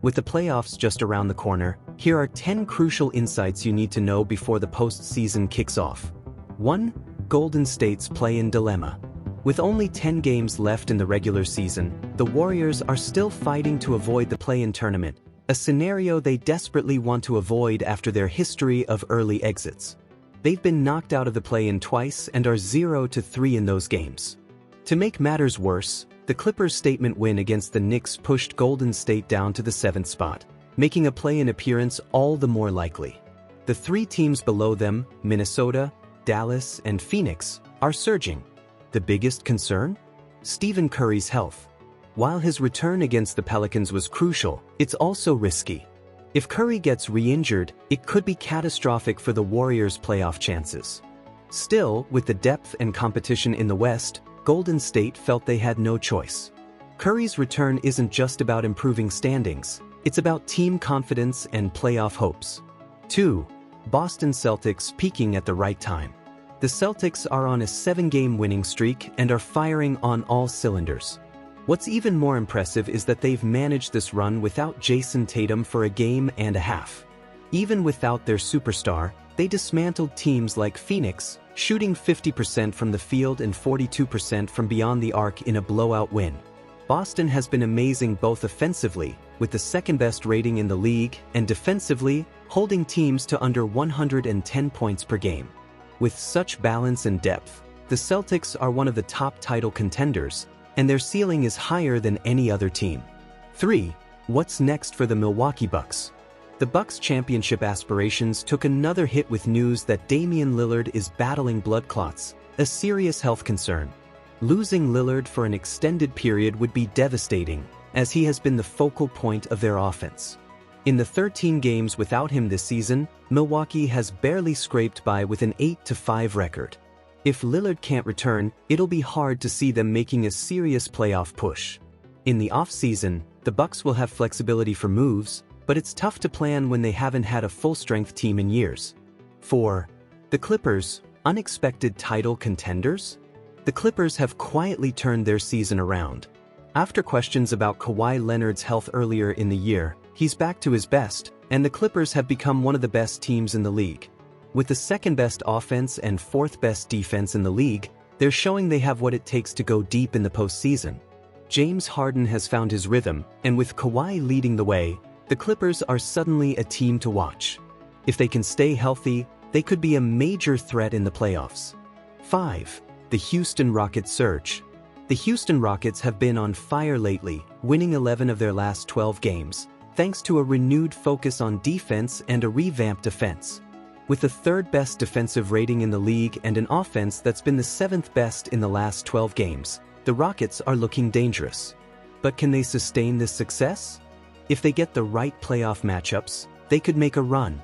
With the playoffs just around the corner, here are 10 crucial insights you need to know before the postseason kicks off. 1. Golden State's play-in dilemma. With only 10 games left in the regular season, the Warriors are still fighting to avoid the play-in tournament, a scenario they desperately want to avoid after their history of early exits. They've been knocked out of the play-in twice and are 0-3 in those games. To make matters worse, the Clippers' statement win against the Knicks pushed Golden State down to the 7th spot, making a play-in appearance all the more likely. The three teams below them, Minnesota, Dallas, and Phoenix, are surging. The biggest concern? Stephen Curry's health. While his return against the Pelicans was crucial, it's also risky. If Curry gets re-injured, it could be catastrophic for the Warriors' playoff chances. Still, with the depth and competition in the West, Golden State felt they had no choice. Curry's return isn't just about improving standings, it's about team confidence and playoff hopes. 2. Boston Celtics peaking at the right time. The Celtics are on a 7-game winning streak and are firing on all cylinders. What's even more impressive is that they've managed this run without Jason Tatum for a game and a half. Even without their superstar, they dismantled teams like Phoenix, shooting 50% from the field and 42% from beyond the arc in a blowout win. Boston has been amazing both offensively, with the second-best rating in the league, and defensively, holding teams to under 110 points per game. With such balance and depth, the Celtics are one of the top title contenders, and their ceiling is higher than any other team. 3. What's next for the Milwaukee Bucks? The Bucks' championship aspirations took another hit with news that Damian Lillard is battling blood clots, a serious health concern. Losing Lillard for an extended period would be devastating, as he has been the focal point of their offense. In the 13 games without him this season, Milwaukee has barely scraped by with an 8-5 record. If Lillard can't return, it'll be hard to see them making a serious playoff push. In the offseason, the Bucks will have flexibility for moves, but it's tough to plan when they haven't had a full-strength team in years. 4. The Clippers, unexpected title contenders? The Clippers have quietly turned their season around. After questions about Kawhi Leonard's health earlier in the year, he's back to his best, and the Clippers have become one of the best teams in the league. With the second-best offense and fourth-best defense in the league, they're showing they have what it takes to go deep in the postseason. James Harden has found his rhythm, and with Kawhi leading the way, the Clippers are suddenly a team to watch. If they can stay healthy, they could be a major threat in the playoffs. 5. The Houston Rockets surge. The Houston Rockets have been on fire lately, winning 11 of their last 12 games, thanks to a renewed focus on defense and a revamped offense. With the third-best defensive rating in the league and an offense that's been the 7th best in the last 12 games, the Rockets are looking dangerous. But can they sustain this success? If they get the right playoff matchups, they could make a run.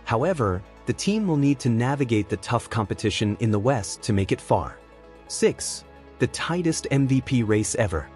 However, the team will need to navigate the tough competition in the West to make it far. 6. The tightest MVP race ever.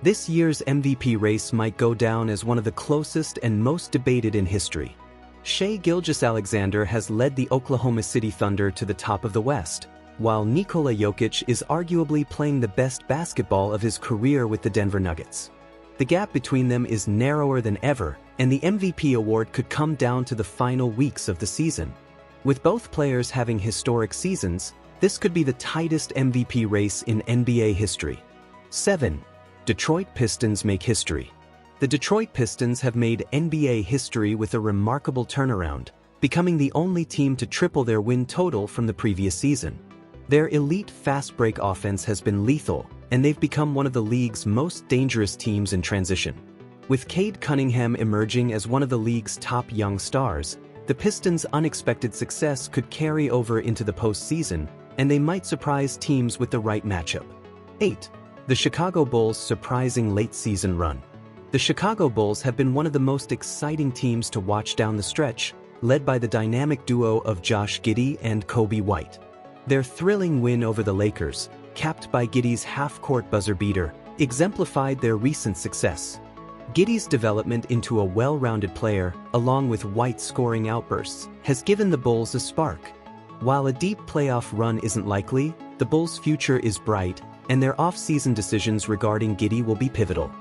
This year's MVP race might go down as one of the closest and most debated in history. Shai Gilgeous-Alexander has led the Oklahoma City Thunder to the top of the West, while Nikola Jokic is arguably playing the best basketball of his career with the Denver Nuggets. The gap between them is narrower than ever, and the MVP award could come down to the final weeks of the season. With both players having historic seasons, this could be the tightest MVP race in NBA history. 7. Detroit Pistons make history. The Detroit Pistons have made NBA history with a remarkable turnaround, becoming the only team to triple their win total from the previous season. Their elite fast-break offense has been lethal, and they've become one of the league's most dangerous teams in transition. With Cade Cunningham emerging as one of the league's top young stars, the Pistons' unexpected success could carry over into the postseason, and they might surprise teams with the right matchup. 8. The Chicago Bulls' surprising late-season run. The Chicago Bulls have been one of the most exciting teams to watch down the stretch, led by the dynamic duo of Josh Giddey and Kobe White. Their thrilling win over the Lakers, capped by Giddey's half-court buzzer beater, exemplified their recent success. Giddey's development into a well-rounded player, along with White's scoring outbursts, has given the Bulls a spark. While a deep playoff run isn't likely, the Bulls' future is bright, and their off-season decisions regarding Giddey will be pivotal.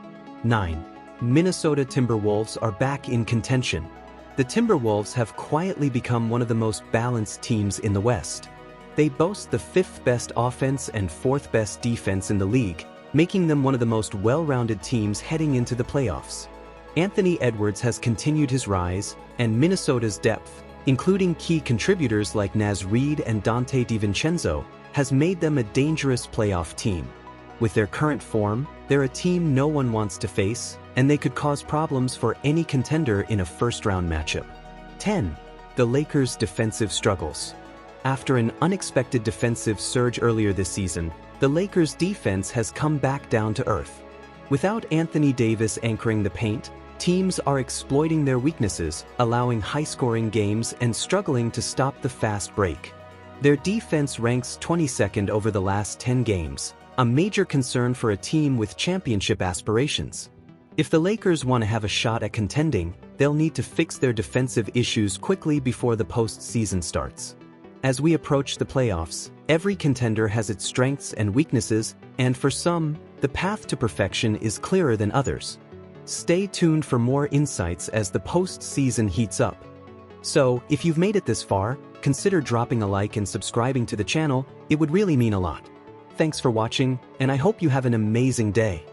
9. Minnesota Timberwolves are back in contention. The Timberwolves have quietly become one of the most balanced teams in the West. They boast the 5th best offense and 4th best defense in the league, making them one of the most well-rounded teams heading into the playoffs. Anthony Edwards has continued his rise, and Minnesota's depth, including key contributors like Naz Reid and Dante DiVincenzo, has made them a dangerous playoff team. With their current form, they're a team no one wants to face, and they could cause problems for any contender in a first-round matchup. 10. The Lakers' defensive struggles. After an unexpected defensive surge earlier this season, the Lakers' defense has come back down to earth. Without Anthony Davis anchoring the paint, teams are exploiting their weaknesses, allowing high-scoring games and struggling to stop the fast break. Their defense ranks 22nd over the last 10 games, a major concern for a team with championship aspirations. If the Lakers want to have a shot at contending, they'll need to fix their defensive issues quickly before the postseason starts. As we approach the playoffs, every contender has its strengths and weaknesses, and for some, the path to perfection is clearer than others. Stay tuned for more insights as the postseason heats up. So, if you've made it this far, consider dropping a like and subscribing to the channel. It would really mean a lot. Thanks for watching, and I hope you have an amazing day.